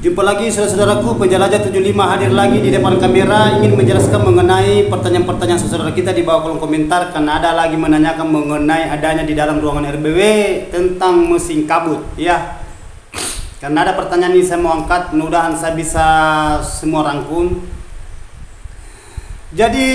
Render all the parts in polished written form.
Jumpa lagi saudara-saudaraku, penjelajah 75 hadir lagi di depan kamera ingin menjelaskan mengenai pertanyaan-pertanyaan saudara kita di bawah kolom komentar, karena ada lagi menanyakan mengenai adanya di dalam ruangan RBW tentang mesin kabut ya. Karena ada pertanyaan ini saya mau angkat, mudah-mudahan saya bisa semua rangkum. Jadi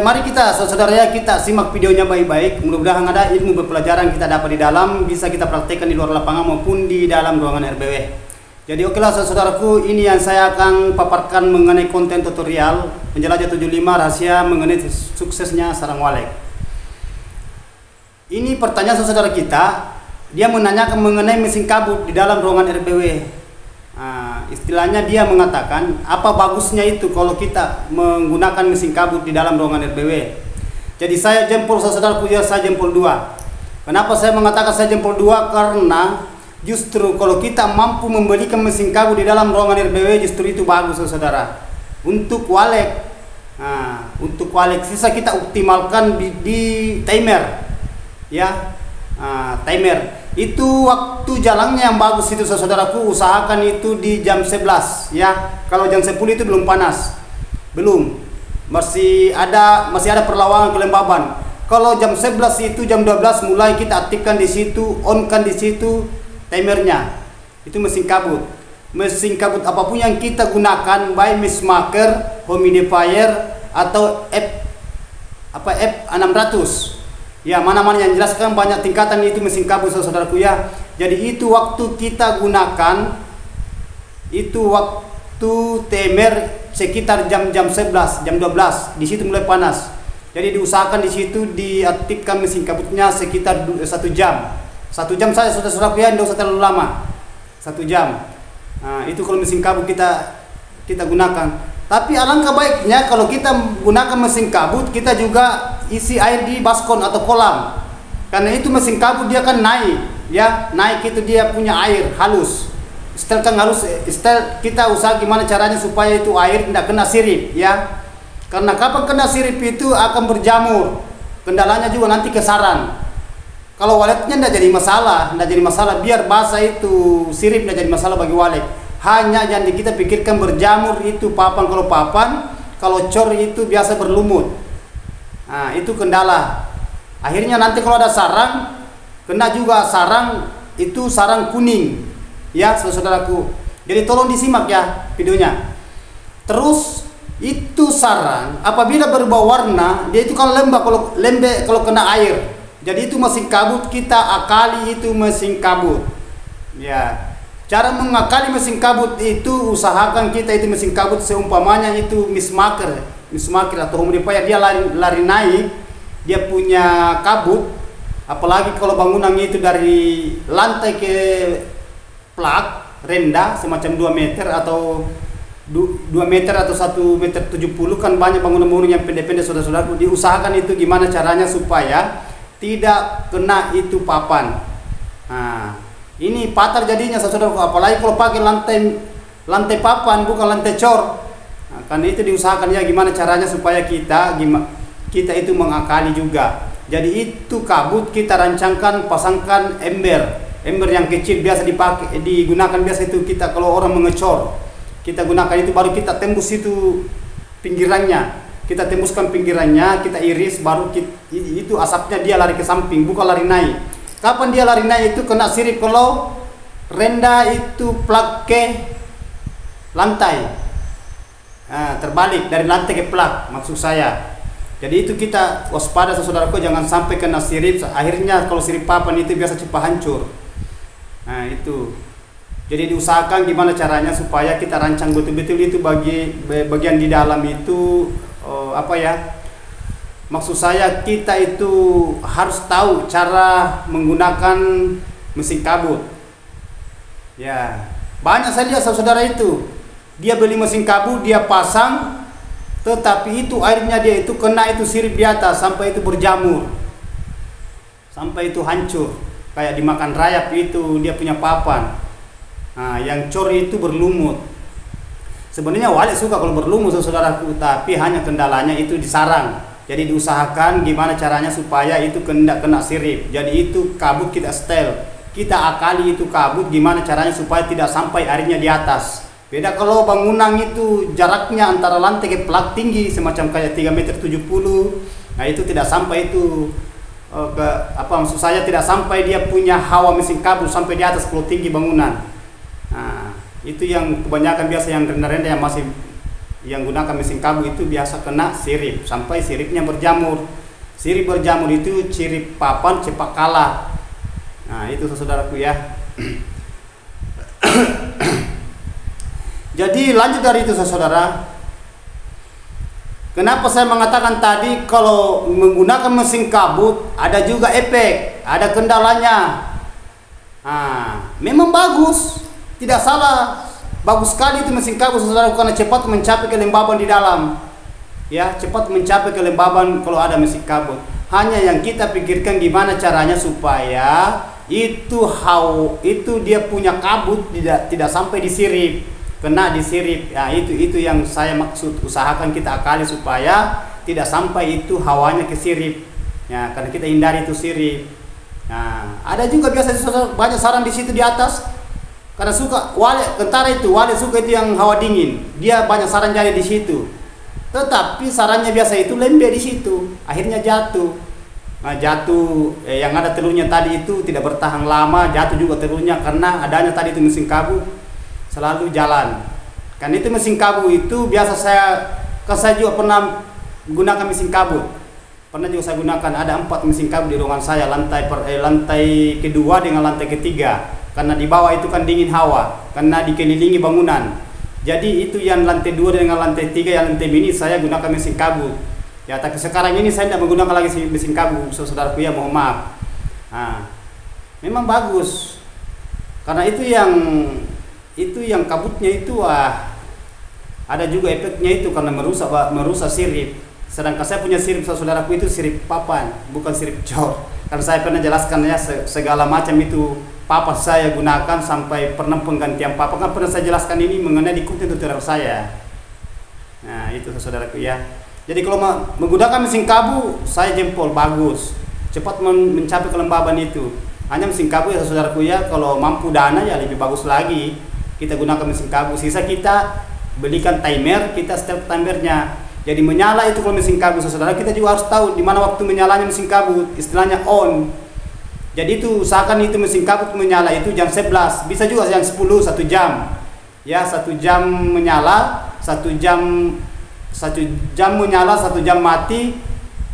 mari kita saudara ya, kita simak videonya baik-baik. Mudah-mudahan ada ilmu berpelajaran kita dapat di dalam, bisa kita praktekkan di luar lapangan maupun di dalam ruangan RBW. Jadi okelah saudaraku, ini yang saya akan paparkan mengenai konten tutorial penjelajah 75 rahasia mengenai suksesnya sarang walet. Ini pertanyaan saudara kita, dia menanyakan mengenai mesin kabut di dalam ruangan RBW. Istilahnya dia mengatakan, apa bagusnya itu kalau kita menggunakan mesin kabut di dalam ruangan RBW. Jadi saya jempol saudaraku ya, saya jempol 2. Kenapa saya mengatakan saya jempol 2? Karena justru kalau kita mampu membelikan mesin kabut di dalam ruangan RBW, justru itu bagus saudara. Untuk walet, untuk walet sisa kita optimalkan di timer, ya. Timer itu waktu jalannya yang bagus itu saudaraku, usahakan itu di jam 11 ya. Kalau jam 10 itu belum panas, belum, masih ada perlawanan kelembaban. Kalau jam 11 itu jam 12 mulai kita aktifkan di situ, onkan di situ timernya. Itu mesin kabut. Mesin kabut apapun yang kita gunakan, baik mistmaker, humidifier atau F600. Ya, mana-mana yang jelaskan banyak tingkatan itu mesin kabut saudaraku ya. Jadi itu waktu kita gunakan, itu waktu timer sekitar jam 11, jam 12, di situ mulai panas. Jadi diusahakan di situ diaktifkan mesin kabutnya sekitar 1 jam. 1 jam saja saudara-saudaraku ya, tidak usah terlalu lama. 1 jam. Itu kalau mesin kabut kita gunakan. Tapi alangkah baiknya kalau kita gunakan mesin kabut, kita juga isi air di baskom atau kolam. Karena itu mesin kabut dia kan naik, ya, naik itu dia punya air halus. Setelkan halus, kita usaha gimana caranya supaya itu air tidak kena sirip, ya. Karena kapan kena sirip itu akan berjamur. Kendalanya juga nanti ke sarang. Kalau waletnya tidak jadi masalah, biar basah itu sirip tidak jadi masalah bagi walet. Hanya yang kita pikirkan berjamur itu papan, kalau cor itu biasa berlumut. Itu kendala. Akhirnya nanti kalau ada sarang, kena juga sarang, itu sarang kuning. Ya, saudaraku. Jadi tolong disimak ya videonya. Terus itu sarang apabila berubah warna, dia itu kalau lembek kalau kena air. Jadi itu mesin kabut kita akali, itu mesin kabut. Ya. Cara mengakali mesin kabut itu usahakan kita itu mesin kabut seumpamanya itu mistmaker atau humidifier, dia lari naik, dia punya kabut. Apalagi kalau bangunan itu dari lantai ke plak rendah semacam 2 meter atau 2 meter atau 1,70 meter, kan banyak bangunan-bangunan yang pendek-pendek saudara-saudaraku. Diusahakan itu gimana caranya supaya tidak kena itu papan. Ini patah jadinya saudaraku, apalagi kalau pakai lantai papan bukan lantai cor. Karena itu diusahakan ya gimana caranya supaya kita itu mengakali juga. Jadi itu kabut kita rancangkan, pasangkan ember yang kecil biasa digunakan biasa itu kita kalau orang mengecor. Kita gunakan itu, baru kita tembus itu pinggirannya. Kita tembuskan pinggirannya, kita iris, baru itu asapnya dia lari ke samping, bukan lari naik. Kapan dia lari naik itu kena sirip kalau rendah itu plak ke lantai. Terbalik dari lantai ke plak maksud saya. Jadi itu kita waspada saudaraku, jangan sampai kena sirip. Akhirnya kalau sirip papan itu biasa cepat hancur. Itu. Jadi diusahakan gimana caranya supaya kita rancang betul-betul itu bagian di dalam itu maksud saya kita itu harus tahu cara menggunakan mesin kabut. Ya, banyak saya lihat saudara itu, dia beli mesin kabut, dia pasang, tetapi itu airnya dia itu kena itu sirip di atas sampai itu berjamur, sampai itu hancur, kayak dimakan rayap itu dia punya papan. Yang cor itu berlumut. Sebenarnya walet suka kalau berlumut saudaraku, tapi hanya kendalanya itu di sarang. Jadi diusahakan gimana caranya supaya itu kena sirip. Jadi itu kabut kita setel. kita akali itu kabut gimana caranya supaya tidak sampai airnya di atas. Beda kalau bangunan itu jaraknya antara lantai ke plak tinggi semacam kayak 3,70 meter, nah itu tidak sampai itu maksud saya tidak sampai dia punya hawa mesin kabut sampai di atas kalau tinggi bangunan. Nah, itu yang kebanyakan biasa yang rendah-rendah yang masih yang gunakan mesin kabut itu biasa kena sirip sampai siripnya berjamur. Sirip berjamur itu ciri papan cepat kalah. Nah, itu saudaraku ya. Jadi lanjut dari itu saudara. Kenapa saya mengatakan tadi kalau menggunakan mesin kabut ada juga efek, ada kendalanya. Nah, memang bagus, tidak salah, bagus sekali itu mesin kabut saudara karena cepat mencapai kelembaban di dalam. Ya, cepat mencapai kelembaban kalau ada mesin kabut. Hanya yang kita pikirkan gimana caranya supaya itu dia punya kabut tidak sampai disirip. Kena disirip, ya itu yang saya maksud, usahakan kita akali supaya tidak sampai itu hawanya kesirip, ya karena kita hindari itu sirip. Nah, ada juga biasa banyak sarang di situ di atas, karena suka wale suka itu yang hawa dingin, dia banyak sarang jadi di situ. Tetapi sarangnya biasa itu lembek di situ, akhirnya jatuh. Nah, jatuh yang ada telurnya tadi itu tidak bertahan lama, jatuh juga telurnya karena adanya tadi itu mesin kabut selalu jalan. Kan itu mesin kabut itu biasa saya juga pernah gunakan mesin kabut. Pernah juga saya gunakan, ada 4 mesin kabut di ruangan saya, lantai kedua dengan lantai ketiga. Karena di bawah itu kan dingin hawa, karena dikelilingi bangunan. Jadi itu yang lantai 2 dengan lantai 3, yang lantai mini saya gunakan mesin kabut. Ya, tapi sekarang ini saya tidak menggunakan lagi mesin kabut, saudaraku ya, mohon maaf. Nah, memang bagus. Karena itu yang kabutnya itu ada juga efeknya itu karena merusak sirip. Sedangkan saya punya sirip saudaraku itu sirip papan, bukan sirip cor. Karena saya pernah jelaskan ya segala macam itu papan saya gunakan sampai pernah penggantian papan, kan pernah saya jelaskan ini mengenai di tutorial saya. Nah, itu saudaraku ya. Jadi kalau menggunakan mesin kabut saya jempol bagus, cepat mencapai kelembaban itu. Hanya mesin kabut ya saudaraku ya, kalau mampu dana ya lebih bagus lagi kita gunakan mesin kabut. Sisa kita belikan timer, kita setel timernya. Jadi menyala itu kalau mesin kabut saudara, kita juga harus tahu di mana waktu menyalanya mesin kabut, istilahnya on. Jadi itu usahakan itu mesin kabut menyala itu jam 11, bisa juga jam 10, 1 jam. Ya, 1 jam menyala, 1 jam menyala, 1 jam mati,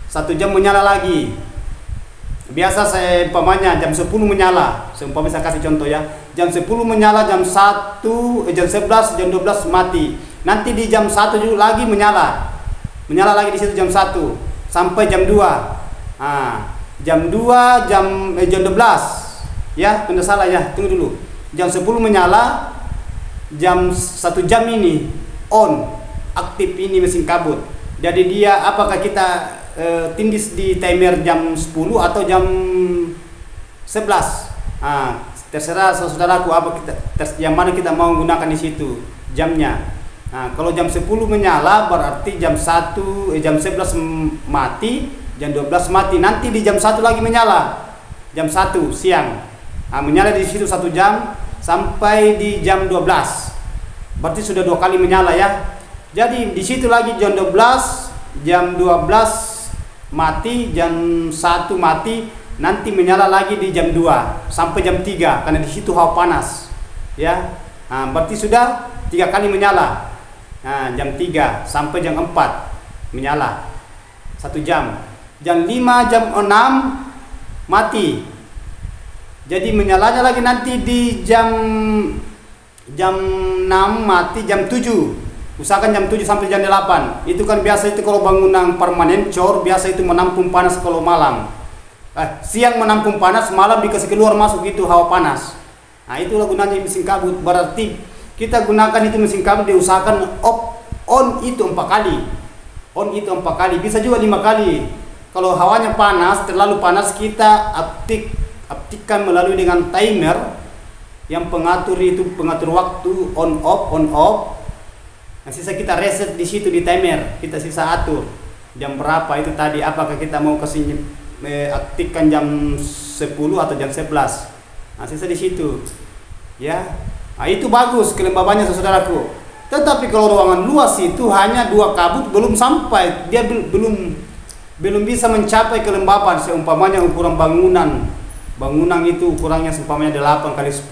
1 jam menyala lagi. Biasa saya umpamanya jam 10 menyala, seumpama saya kasih contoh ya, jam 10 menyala, jam 11, jam 12 mati. Nanti di jam 1 juga lagi menyala lagi di situ jam 1 sampai jam 2. Nah, jam 2 jam 12 ya, tidak salah ya, tunggu dulu. Jam 10 menyala, jam 1 jam ini on, aktif ini mesin kabut. Jadi dia apakah kita tindis di timer jam 10 atau jam 11. Terserah saudaraku apa yang mana kita mau gunakan di situ jamnya. Nah, kalau jam 10 menyala berarti jam 11 mati, jam 12 mati. Nanti di jam 1 lagi menyala. Jam 1 siang. Nah, menyala di situ 1 jam sampai di jam 12. Berarti sudah 2 kali menyala ya. Jadi di situ lagi jam 12, jam 12 mati, jam 1 mati, nanti menyala lagi di jam 2 sampai jam 3 karena di situ hawa panas ya. Nah, berarti sudah 3 kali menyala. Nah, jam 3 sampai jam 4 menyala 1 jam. Jam 5, jam 6 mati. Jadi menyalanya lagi nanti di jam 6 mati, jam 7. Usahakan jam 7 sampai jam 8. Itu kan biasa itu kalau bangunan permanen cor, biasa itu menampung panas kalau malam. Siang menampung panas, malam dikasih keluar masuk itu hawa panas. Nah, itulah gunanya mesin kabut. Berarti kita gunakan itu mesin kabut diusahakan on itu 4 kali. On itu 4 kali, bisa juga 5 kali. Kalau hawanya panas, terlalu panas, kita aktifkan melalui dengan timer yang pengatur waktu on off. Nah, sisa kita reset di situ di timer, kita sisa atur jam berapa itu tadi, apakah kita mau kasih aktifkan jam 10 atau jam 11. Nah, sisa di situ. Ya. Nah, itu bagus kelembabannya saudaraku. Tetapi kalau ruangan luas itu hanya 2 kabut belum sampai, dia belum bisa mencapai kelembaban. Seumpamanya ukuran bangunan itu ukurannya seumpamanya 8 kali 10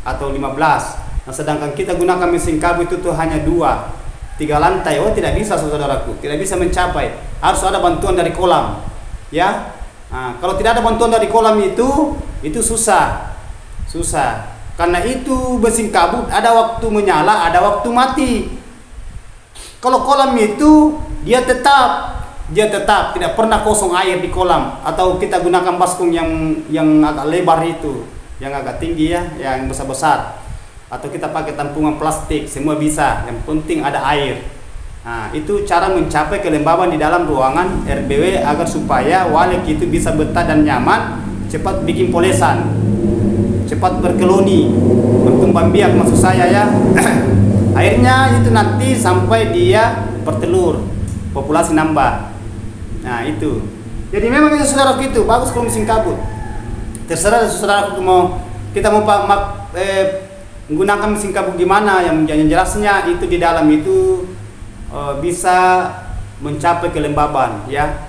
atau 15. Nah, sedangkan kita gunakan mesin kabut itu tuh hanya 2-3 lantai. Oh, tidak bisa saudaraku, tidak bisa mencapai. Harus ada bantuan dari kolam. Ya. Nah, kalau tidak ada bantuan dari kolam itu susah. Karena itu mesin kabut ada waktu menyala, ada waktu mati. Kalau kolam itu dia tetap tidak pernah kosong air di kolam. Atau kita gunakan baskom yang agak lebar itu, yang agak tinggi ya, yang besar-besar. Atau kita pakai tampungan plastik, semua bisa. Yang penting ada air. Nah, itu cara mencapai kelembaban di dalam ruangan RBW agar supaya walek itu bisa betah dan nyaman, cepat bikin polesan, cepat berkeloni, berkembang biak maksud saya ya. Akhirnya itu nanti sampai dia bertelur, populasi nambah. Nah, itu. Jadi memang itu saudaraku itu bagus kalau mesin kabut. Terserah saudaraku kita mau menggunakan mesin kabut gimana, yang jelasnya itu di dalam itu bisa mencapai kelembaban ya.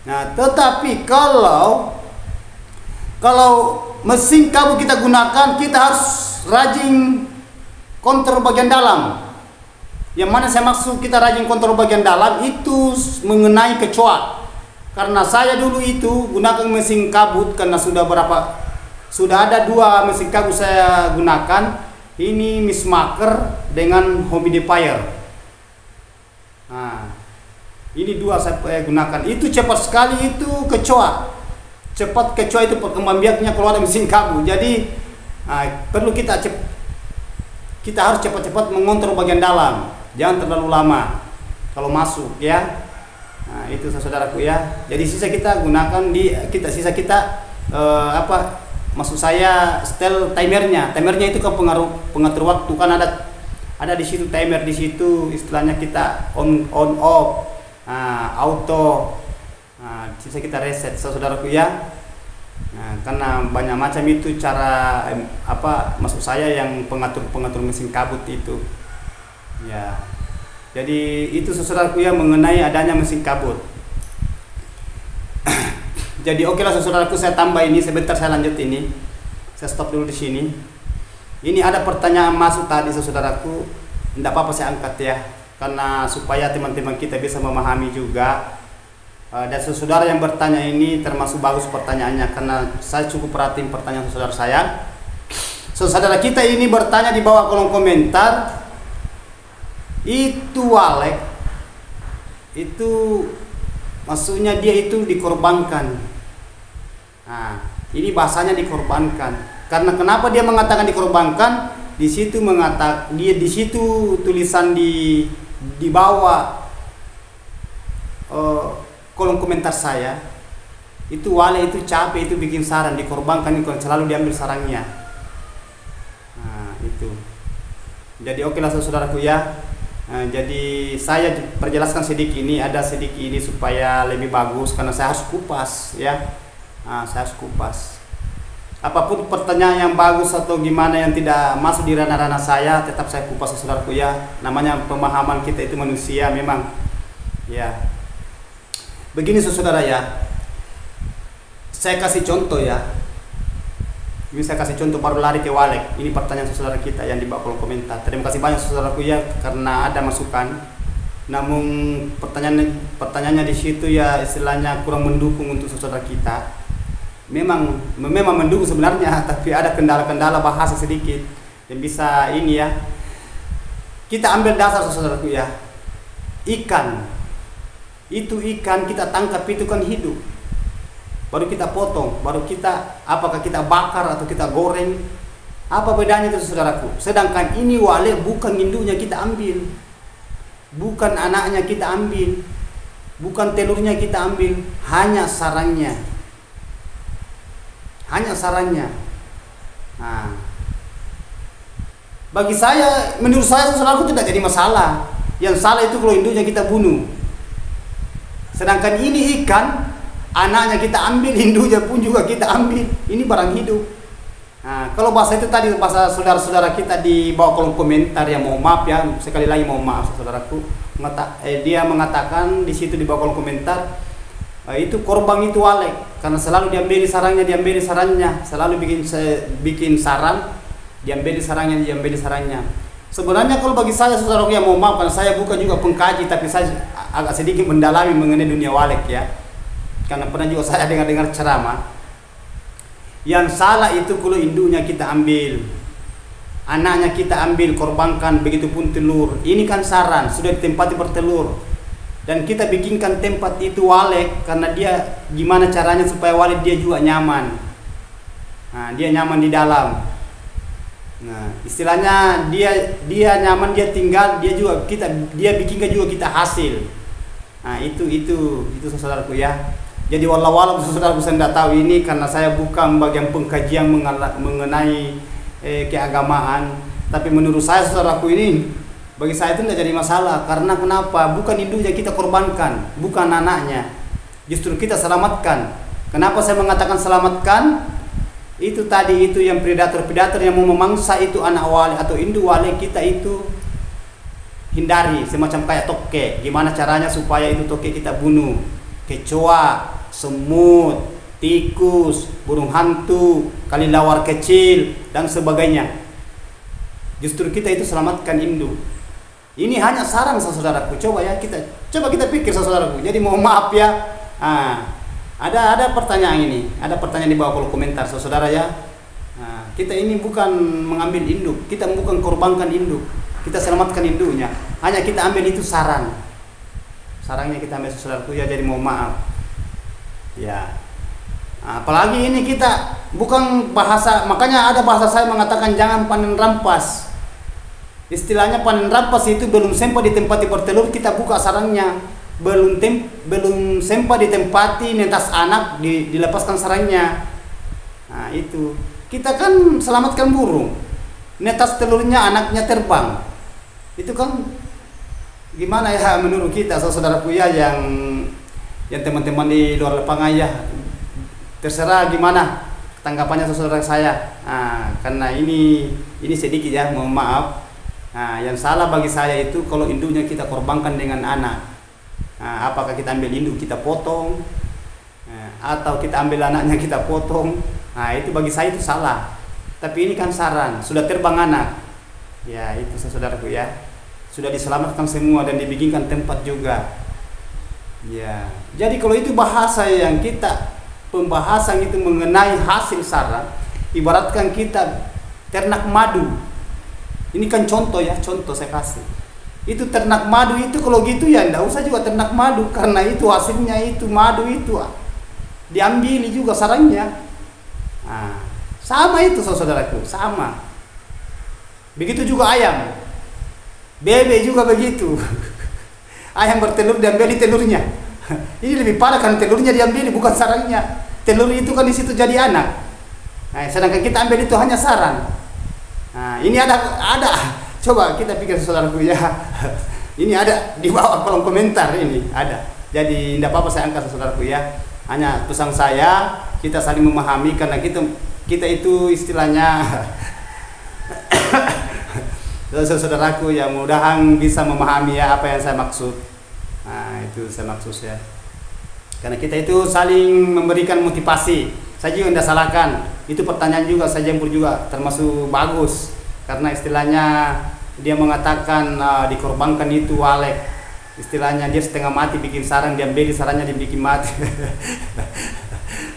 Nah, tetapi kalau mesin kabut kita gunakan, kita harus rajin kontrol bagian dalam. Yang mana saya maksud kita rajin kontrol bagian dalam itu mengenai kecoa. Karena saya dulu itu gunakan mesin kabut karena sudah ada 2 mesin kabut saya gunakan. Ini Mismaker dengan Humidifier. Nah, ini 2 saya gunakan. Itu cepat sekali itu kecoa. Cepat kecoa itu perkembang biaknya keluar dari mesin kabut. Jadi perlu kita harus cepat-cepat mengontrol bagian dalam. Jangan terlalu lama kalau masuk ya. Nah, itu saudaraku ya. Jadi sisa kita gunakan maksud saya setel timernya. Timernya itu kan pengatur waktu kan ada di situ timer di situ, istilahnya kita on off, auto. Nah, sisa kita reset saudaraku ya. Nah, karena banyak macam itu cara maksud saya yang pengatur mesin kabut itu. Ya. Jadi itu saudaraku ya mengenai adanya mesin kabut. Jadi oke lah saudaraku, saya tambah ini sebentar, saya lanjut ini. Saya stop dulu di sini. Ini ada pertanyaan masuk tadi saudaraku. Tidak apa-apa saya angkat ya, karena supaya teman-teman kita bisa memahami juga. Dan saudara yang bertanya ini termasuk bagus pertanyaannya, karena saya cukup perhatiin pertanyaan saudara saya. Saudara kita ini bertanya di bawah kolom komentar, itu walek itu maksudnya dia itu dikorbankan. Nah, ini bahasanya dikorbankan. Karena kenapa dia mengatakan dikorbankan? Di situ tulisan di bawah kolom komentar saya, itu wale itu capek, itu bikin sarang, dikorbankan, itu selalu diambil sarangnya. Nah, itu. Jadi oke lah saudaraku ya. Nah, jadi saya perjelaskan sedikit ini, ada sedikit ini supaya lebih bagus, karena saya harus kupas ya. Nah, saya harus kupas. Apapun pertanyaan yang bagus atau gimana yang tidak masuk di ranah-ranah saya, tetap saya kupas saudaraku ya. Namanya pemahaman kita itu manusia memang. Ya. Begini saudara ya. Saya kasih contoh ya. Ini saya kasih contoh baru lari ke walek. Ini pertanyaan saudara kita yang di bawah kolom komentar. Terima kasih banyak saudaraku ya karena ada masukan. Namun pertanyaannya di situ ya istilahnya kurang mendukung untuk saudara kita. Memang mendukung sebenarnya, tapi ada kendala-kendala bahasa sedikit yang bisa ini ya. Kita ambil dasar saudaraku ya. Ikan kita tangkap itu kan hidup. Baru kita potong, baru kita apakah kita bakar atau kita goreng. Apa bedanya itu saudaraku? Sedangkan ini wale bukan induknya kita ambil, bukan anaknya kita ambil, bukan telurnya kita ambil, hanya sarangnya. Nah, bagi saya, menurut saya saudaraku tidak jadi masalah. Yang salah itu kalau induknya kita bunuh. Sedangkan ini ikan, anaknya kita ambil, induknya pun juga kita ambil. Ini barang hidup. Nah, kalau bahasa itu tadi bahasa saudara-saudara kita di bawah kolom komentar ya, mohon maaf ya, sekali lagi mohon maaf saudaraku. Dia mengatakan di situ di bawah kolom komentar itu korban itu walek karena selalu diambil sarangnya, selalu bikin saran, diambil sarangnya. Sebenarnya kalau bagi saya saudaraku yang mohon maaf, karena saya bukan juga pengkaji, tapi saya agak sedikit mendalami mengenai dunia walek ya. Karena pernah juga saya dengar ceramah. Yang salah itu kalau induknya kita ambil, anaknya kita ambil, korbankan, begitupun telur. Ini kan saran, sudah ditempati bertelur. Dan kita bikinkan tempat itu walek karena dia gimana caranya supaya walek dia juga nyaman. Nah, dia nyaman di dalam. Nah, istilahnya dia nyaman, dia tinggal, dia bikinkan juga kita hasil. Nah, itu saudaraku ya. Jadi walau saudara saya tidak tahu ini karena saya bukan bagian pengkajian mengenai keagamaan. Tapi menurut saya saudaraku ini, bagi saya itu tidak jadi masalah. Karena kenapa? Bukan induknya kita korbankan, bukan anaknya. Justru kita selamatkan. Kenapa saya mengatakan selamatkan? Itu tadi itu yang predator yang mau memangsa itu anak wale atau induk wale kita itu hindari, semacam kayak toke. Gimana caranya supaya itu toke kita bunuh? Kecoa, semut, tikus, burung hantu, kelelawar kecil dan sebagainya. Justru kita itu selamatkan induk. Ini hanya saran saudaraku. Coba kita pikir saudaraku. Jadi mohon maaf ya. Ada pertanyaan ini, ada pertanyaan di bawah kolom komentar saudara ya. Kita ini bukan mengambil induk, kita bukan korbankan induk, kita selamatkan induknya. Hanya kita ambil itu sarangnya kita ambil saudaraku ya. Jadi mohon maaf ya. Apalagi ini kita bukan bahasa, makanya ada bahasa saya mengatakan jangan panen rampas. Istilahnya panen rampas itu belum sempat ditempati bertelur kita buka sarangnya, belum sempat ditempati netas anak dilepaskan sarangnya. Nah itu kita kan selamatkan burung, netas telurnya anaknya terbang. Itu kan gimana ya menurut kita saudaraku ya, yang teman-teman di luar lapangan ya, terserah gimana tanggapannya saudara saya. Karena ini sedikit ya, mohon maaf. Yang salah bagi saya itu kalau induknya kita korbankan dengan anak. Apakah kita ambil induk kita potong, atau kita ambil anaknya kita potong? Itu bagi saya itu salah. Tapi ini kan saran, sudah terbang anak. Ya itu saudaraku ya. Sudah diselamatkan semua dan dibikinkan tempat juga. Ya, jadi kalau itu bahasa yang pembahasan itu mengenai hasil saran, ibaratkan kita ternak madu. Ini kan contoh saya kasih. Itu ternak madu itu kalau gitu ya enggak usah juga ternak madu, karena itu hasilnya itu madu itu diambil juga sarangnya. Sama itu saudaraku, sama. Begitu juga ayam. Bebek juga begitu. Ayam bertelur diambil telurnya. Ini lebih parah kan, telurnya diambil bukan sarangnya. Telur itu kan di situ jadi anak. Sedangkan kita ambil itu hanya sarang. Ini ada. Coba kita pikir saudaraku ya. Ini ada di bawah kolom komentar ini ada. Jadi tidak apa-apa saya angkat saudaraku ya. Hanya pesan saya, kita saling memahami karena kita itu istilahnya saudaraku ya, mudahan bisa memahami ya apa yang saya maksud. Itu saya maksud ya. Karena kita itu saling memberikan motivasi. Saya juga tidak salahkan. Itu pertanyaan juga saya jemput juga termasuk bagus. Karena istilahnya dia mengatakan dikorbankan itu walek. Istilahnya dia setengah mati bikin sarang, diambil sarangnya dibikin mati.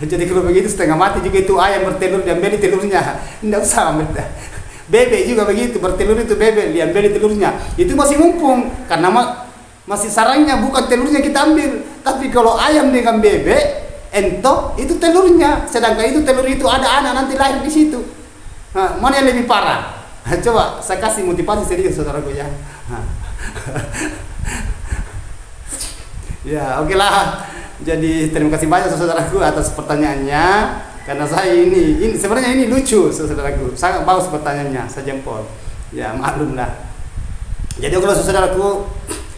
Jadi kalau begitu setengah mati juga itu ayam bertelur, diambil telurnya. Tidak usah. Bebek juga begitu, bertelur itu bebek, diambil telurnya. Itu masih mumpung karena masih sarangnya, bukan telurnya kita ambil. Tapi kalau ayam dengan bebek, entok itu telurnya. Sedangkan itu telur itu ada anak nanti lahir di situ. Mana yang lebih parah? Coba saya kasih motivasi sedikit saudaraku ya. Ya, oke lah. Jadi terima kasih banyak saudaraku atas pertanyaannya. Karena saya ini sebenarnya ini lucu saudaraku. Sangat bagus pertanyaannya, saya jempol. Ya, maklum lah. Jadi kalau saudaraku,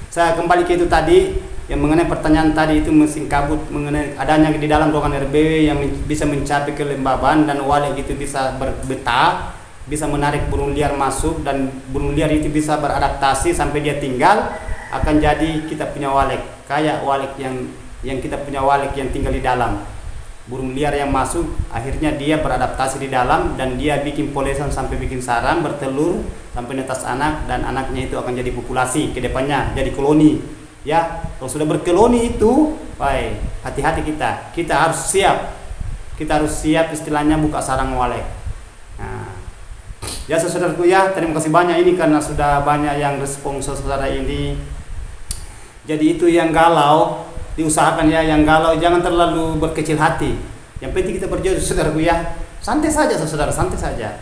saya kembali ke itu tadi, yang mengenai pertanyaan tadi itu mesin kabut mengenai adanya di dalam ruangan RBW yang bisa mencapai kelembaban dan walik itu bisa berbetah, bisa menarik burung liar masuk dan burung liar itu bisa beradaptasi sampai dia tinggal, akan jadi kita punya walik kayak walik yang kita punya walik yang tinggal di dalam. Burung liar yang masuk akhirnya dia beradaptasi di dalam dan dia bikin polesan sampai bikin sarang, bertelur sampai netas anak, dan anaknya itu akan jadi populasi ke depannya, jadi koloni. Ya, kalau sudah berkoloni itu, baik, hati-hati kita harus siap. Kita harus siap istilahnya buka sarang walek. Nah, ya saudaraku ya, terima kasih banyak ini karena sudah banyak yang respons saudara ini. Jadi itu yang galau diusahakan ya, yang galau jangan terlalu berkecil hati. Yang penting kita berjuang saudaraku ya. Santai saja saudara, santai saja.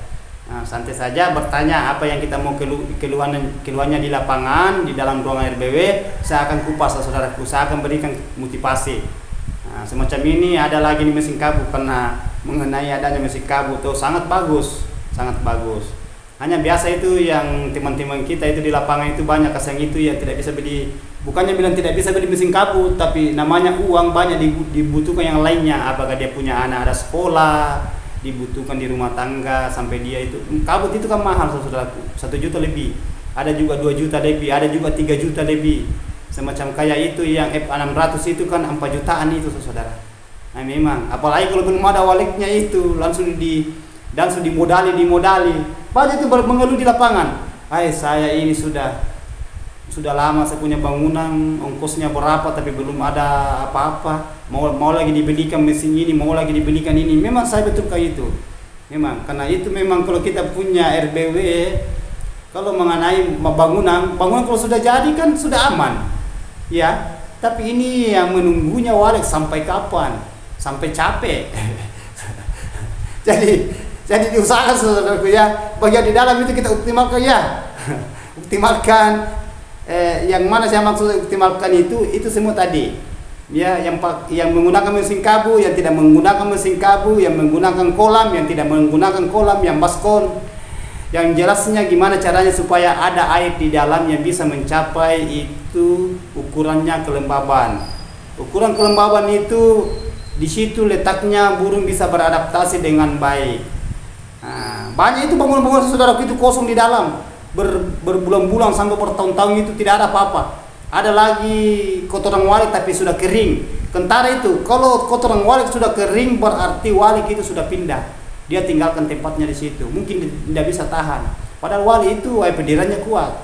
Nah, santai saja bertanya apa yang kita mau keluhannya di lapangan, di dalam ruangan RBW, saya akan kupas saudaraku, saya akan berikan motivasi. Nah, semacam ini ada lagi di mesin kabut karena mengenai adanya mesin kabut tuh sangat bagus, sangat bagus. Hanya biasa itu yang teman-teman kita itu di lapangan itu banyak kasang itu yang tidak bisa beli, bukannya bilang tidak bisa beli mesin kabut, tapi namanya uang banyak dibutuhkan yang lainnya. Apakah dia punya anak ada sekolah, dibutuhkan di rumah tangga, sampai dia itu kabut itu kan mahal saudaraku, 1 juta lebih, ada juga 2 juta lebih, ada juga 3 juta lebih. Semacam kayak itu yang F600 itu kan 4 jutaan itu saudara. Nah memang, apalagi kalau belum ada waliknya itu langsung dimodali banyak itu mengeluh di lapangan. Saya ini sudah lama saya punya bangunan, ongkosnya berapa tapi belum ada apa-apa, mau lagi dibelikan mesin ini, mau lagi dibelikan ini. Memang saya betul kayak itu. Memang karena itu memang kalau kita punya RBW, kalau mengenai bangunan kalau sudah jadi kan sudah aman. Ya, tapi ini yang menunggunya walik sampai kapan? Sampai capek. Jadi diusahakan saudaraku ya, bagian di dalam itu kita optimalkan ya. Optimalkan yang mana saya maksud optimalkan itu semua tadi. Ya, yang menggunakan mesin kabu, yang tidak menggunakan mesin kabu, yang menggunakan kolam, yang tidak menggunakan kolam, yang baskon. Yang jelasnya gimana caranya supaya ada air di dalam yang bisa mencapai itu ukurannya kelembaban. Ukuran kelembaban itu di situ letaknya burung bisa beradaptasi dengan baik. Nah, banyak itu bangunan-bangunan saudaraku itu kosong di dalam berbulan-bulan sampai bertahun-tahun itu tidak ada apa-apa. Ada lagi kotoran walik tapi sudah kering. Kentara itu kalau kotoran walik sudah kering berarti walik itu sudah pindah. Dia tinggalkan tempatnya di situ. Mungkin tidak bisa tahan. Padahal walik itu pedirannya kuat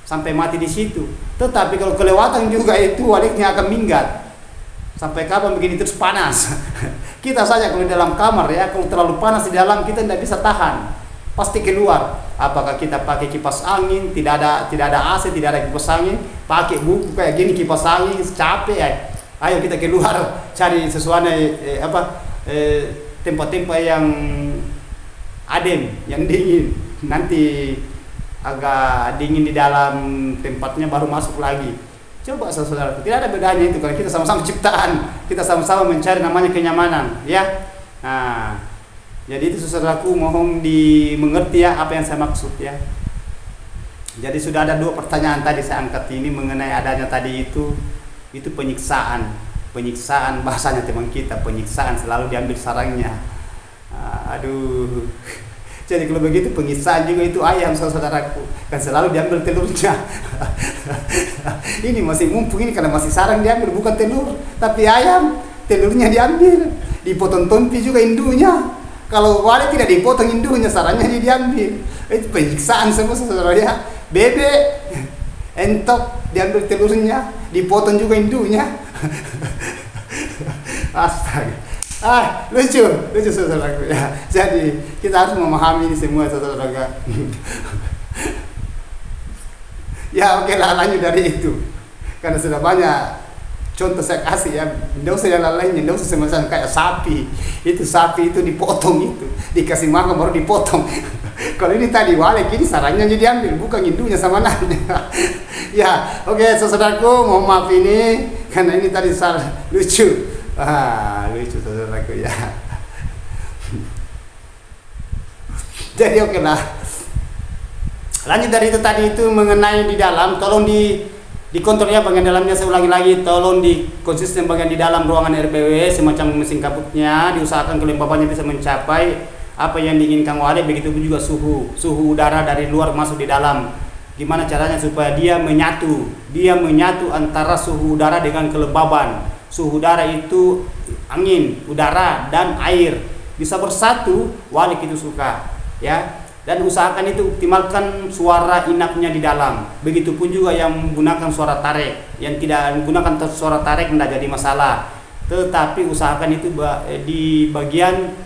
sampai mati di situ. Tetapi kalau kelewatan juga itu waliknya akan minggat. Sampai kapan begini terus panas. Kita saja kalau di dalam kamar ya, kalau terlalu panas di dalam kita tidak bisa tahan, pasti keluar. Apakah kita pakai kipas angin, tidak ada AC, tidak ada kipas angin, pakai buku kayak gini kipas angin, capek ya. Ayo kita keluar cari sesuatu tempat-tempat yang adem, yang dingin. Nanti agak dingin di dalam tempatnya baru masuk lagi. Coba saudara, tidak ada bedanya itu kalau kita sama-sama ciptaan, kita sama-sama mencari namanya kenyamanan, ya. Nah, jadi itu saudaraku, mohon dimengerti ya apa yang saya maksud ya. Jadi sudah ada 2 pertanyaan tadi saya angkat ini mengenai adanya tadi itu penyiksaan bahasanya teman kita, penyiksaan selalu diambil sarangnya. Aduh. Jadi kalau begitu penyiksaan juga itu ayam saudaraku, kan selalu diambil telurnya. Ini masih mumpung ini karena masih sarang diambil, bukan telur, tapi ayam telurnya diambil, dipotong tompi juga indunya. Kalau wali tidak dipotong indunya, sarangnya diambil. Itu penyiksaan semua saudara ya. Bebek entok diambil telurnya, dipotong juga indunya. Astaga. Lucu saudaraku ya. Jadi kita harus memahami ini semua saudara. Ya oke lah, lanjut dari itu. Karena sudah banyak contoh saya kasih ya. Tidak usah yang lainnya, tidak usah semacam kayak sapi. Itu sapi itu dipotong itu, dikasih makan baru dipotong. Kalau ini tadi walik, ini sarangnya jadi ambil, bukan indunya sama anaknya. Ya oke saudaraku, mohon maaf ini karena ini tadi lucu. Lucu saudaraku ya. Jadi oke lah. Lanjut dari itu tadi itu mengenai di dalam, tolong dikontrol ya bagian dalamnya. Saya ulangi lagi, tolong di konsisten bagian di dalam ruangan RBW semacam mesin kabutnya, diusahakan kelembabannya bisa mencapai apa yang diinginkan wali. Begitu pun juga suhu udara dari luar masuk di dalam. Gimana caranya supaya dia menyatu antara suhu udara dengan kelembaban. Suhu udara itu angin, udara dan air bisa bersatu, wali itu suka ya. Dan usahakan itu optimalkan suara inapnya di dalam. Begitupun juga yang menggunakan suara tarik. Yang tidak menggunakan suara tarik tidak jadi masalah. Tetapi usahakan itu di bagian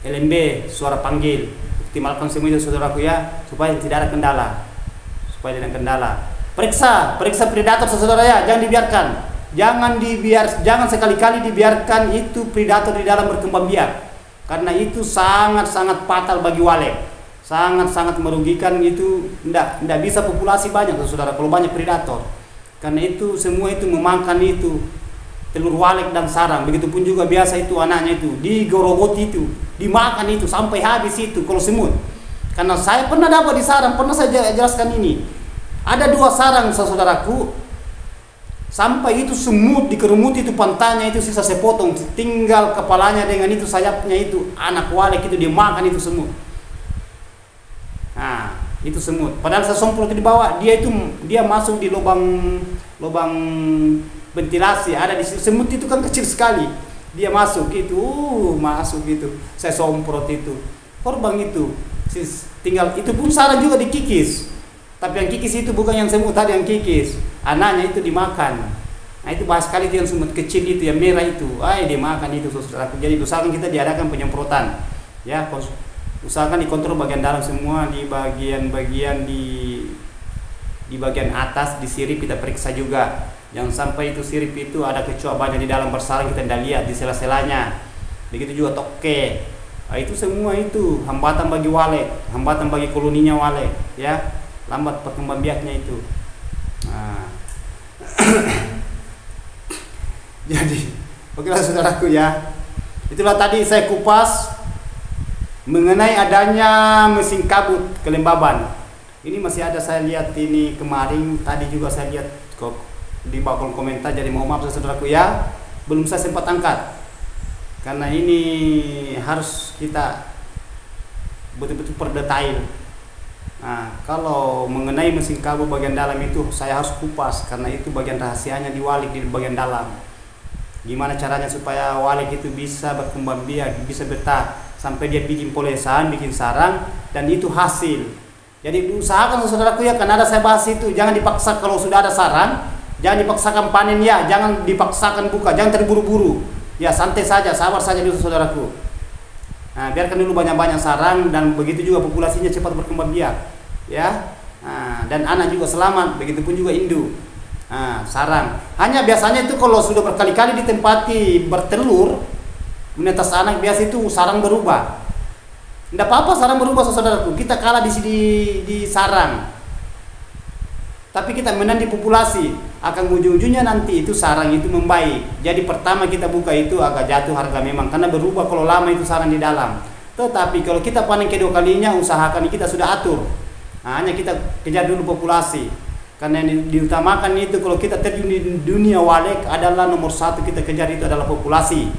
LMB, suara panggil. Optimalkan semua itu saudaraku ya, supaya tidak ada kendala. Periksa predator saudara ya, jangan dibiarkan. Jangan sekali-kali dibiarkan itu predator di dalam berkembang biak. Karena itu sangat-sangat fatal bagi walet, sangat-sangat merugikan. Itu tidak bisa populasi banyak saudara kalau banyak predator. Karena itu semua itu memakan itu telur walet dan sarang. Begitupun juga biasa itu anaknya itu digorogoti itu, dimakan itu sampai habis itu kalau semut. Karena saya pernah dapat di sarang, pernah saya jelaskan ini. Ada 2 sarang saudaraku, sampai itu semut dikerumut itu pantainya itu sisa saya potong, tinggal kepalanya dengan itu sayapnya itu, anak walek itu dia makan itu semut. Nah itu semut, padahal saya semprot di bawah, dia masuk di lubang ventilasi ada di situ. Semut itu kan kecil sekali, dia masuk itu, saya semprot itu, korban itu tinggal. Itu pun sarang juga dikikis. Tapi yang kikis itu bukan yang semut tadi yang kikis, anaknya itu dimakan. Nah itu bahas sekali itu yang semut kecil itu, yang merah itu, dia makan itu saudaraku. Jadi usahakan kita diadakan penyemprotan, ya, usahakan dikontrol bagian dalam semua, di bagian di bagian atas di sirip kita periksa juga. Jangan sampai itu sirip itu ada kecoa banyak di dalam bersarang, kita tidak lihat di sela-selanya. Begitu juga toke. Nah, itu semua itu hambatan bagi walet, hambatan bagi koloninya walet, ya. Lambat perkembangan biaknya itu. Nah. Jadi, okelah saudaraku ya. Itulah tadi saya kupas mengenai adanya mesin kabut kelembaban. Ini masih ada saya lihat ini kemarin, tadi juga saya lihat kok di bawah kolom komentar. Jadi mohon maaf saudaraku ya, belum saya sempat angkat. Karena ini harus kita betul-betul per detail. Nah, kalau mengenai mesin kabut bagian dalam itu saya harus kupas, karena itu bagian rahasianya di walik di bagian dalam. Gimana caranya supaya walik itu bisa berkembang biak, bisa betah sampai dia bikin polesan, bikin sarang, dan itu hasil. Jadi usahakan saudaraku ya, karena ada saya bahas itu, jangan dipaksa kalau sudah ada sarang, jangan dipaksakan panen ya, jangan dipaksakan buka, jangan terburu-buru. Ya santai saja, sabar saja dulu saudaraku. Nah, biarkan dulu banyak-banyak sarang, dan begitu juga populasinya cepat berkembang biak, ya. Nah, dan anak juga selamat, begitupun juga induk. Nah, sarang. Hanya biasanya itu kalau sudah berkali-kali ditempati bertelur, menetas anak, biasa itu sarang berubah. Tidak apa-apa sarang berubah saudaraku, kita kalah di sarang. Tapi kita menang di populasi, akan ujung-ujungnya nanti itu sarang itu membaik. Jadi pertama kita buka itu agak jatuh harga memang, karena berubah kalau lama itu sarang di dalam. Tetapi kalau kita panen kedua kalinya, usahakan kita sudah atur. Nah, hanya kita kejar dulu populasi. Karena yang diutamakan itu kalau kita terjun di dunia walek adalah nomor 1 kita kejar itu adalah populasi.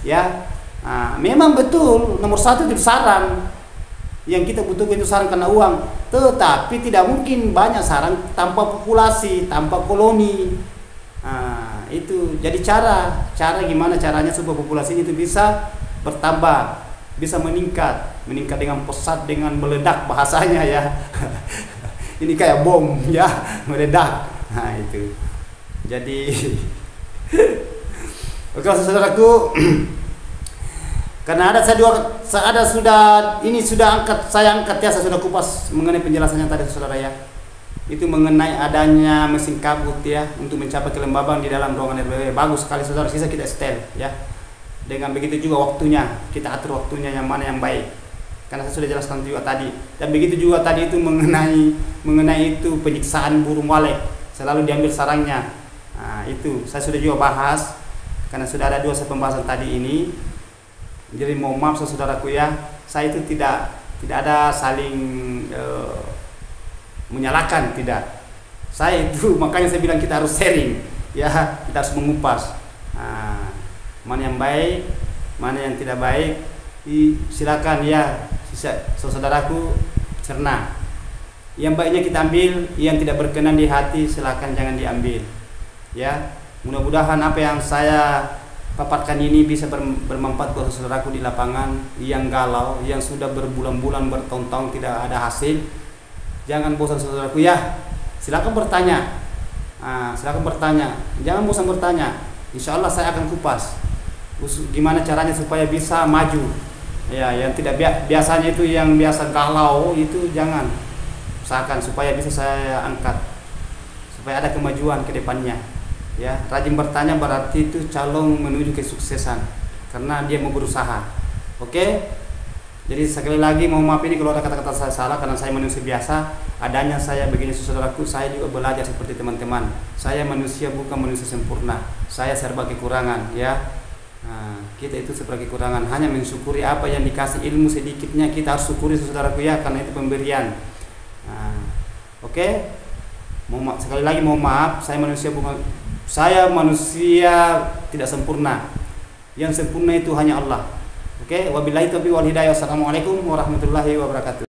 Ya, nah, memang betul nomor 1 itu sarang. Yang kita butuhkan itu sarang karena uang, tetapi tidak mungkin banyak sarang tanpa populasi, tanpa koloni. Nah, itu jadi cara gimana caranya supaya populasinya itu bisa bertambah, bisa meningkat dengan pesat, dengan meledak bahasanya ya. Ini kayak bom ya, meledak. Nah itu. Jadi, oke saudaraku. Karena saya angkat ya, saya sudah kupas mengenai penjelasannya tadi saudara ya. Itu mengenai adanya mesin kabut ya untuk mencapai kelembaban di dalam ruangan RBW. Bagus sekali saudara, sisa kita setel ya. Dengan begitu juga waktunya, kita atur waktunya yang mana yang baik. Karena saya sudah jelaskan juga tadi. Dan begitu juga tadi itu mengenai itu penyiksaan burung walet, selalu diambil sarangnya. Nah, itu saya sudah juga bahas karena sudah ada 2 pembahasan tadi ini. Jadi mohon maaf saudaraku ya, saya itu tidak ada saling menyalahkan, tidak. Saya itu makanya saya bilang kita harus sharing, ya, kita harus mengupas. Nah, mana yang baik, mana yang tidak baik, silakan ya saudaraku cerna. Yang baiknya kita ambil, yang tidak berkenan di hati silakan jangan diambil. Ya, mudah-mudahan apa yang saya paparkan ini bisa bermanfaat buat saudaraku di lapangan yang galau, yang sudah berbulan-bulan bertahun-tahun tidak ada hasil. Jangan bosan saudaraku ya. Silakan bertanya. Silakan bertanya. Jangan bosan bertanya. Insya Allah saya akan kupas gimana caranya supaya bisa maju. Ya, yang tidak biasanya itu yang biasa galau itu jangan. Usahakan supaya bisa saya angkat, supaya ada kemajuan ke depannya. Ya, rajin bertanya berarti itu calon menuju kesuksesan karena dia mau berusaha. Oke? Jadi sekali lagi mohon maaf ini kalau ada kata-kata saya salah karena saya manusia biasa. Adanya saya begini saudaraku, saya juga belajar seperti teman-teman. Saya manusia bukan manusia sempurna. Saya serba kekurangan, ya. Nah, kita itu serba kekurangan, hanya mensyukuri apa yang dikasih ilmu sedikitnya kita harus syukuri saudaraku ya, karena itu pemberian. Oke. Sekali lagi mohon maaf, saya manusia tidak sempurna. Yang sempurna itu hanya Allah. Oke, wabillahi taufiq wal hidayah. Wassalamualaikum warahmatullahi wabarakatuh.